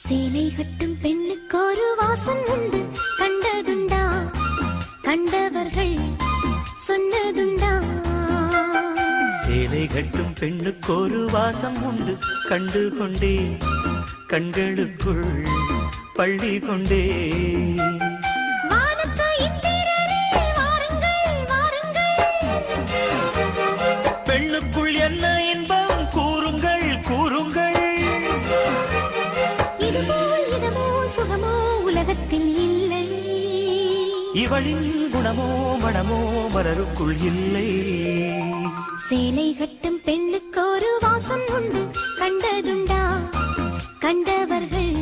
சேலை கட்டும் பெண்ணுக்கு ஒரு வாசம் உண்டு, கண்டதுண்டா? கண்டவர்கள் சொன்னதுண்டா? சேலை கட்டும் பெண்ணுக்கு ஒரு வாசம் உண்டு, கண்டு கொண்டே கண்களுக்குள் பள்ளி கொண்டே. பெண்ணுக்குள் என்ன இன்பம் கூறுங்கள் கூறுங்கள். இதமோ சுகமோ உலகத்தில் இல்லை, இவளின் குணமோ மனமோ மலருக்குள் இல்லை. சேலை கட்டும் பெண்ணுக்கு ஒரு வாசம் உண்டு, கண்டதுண்டா? கண்டவர்கள்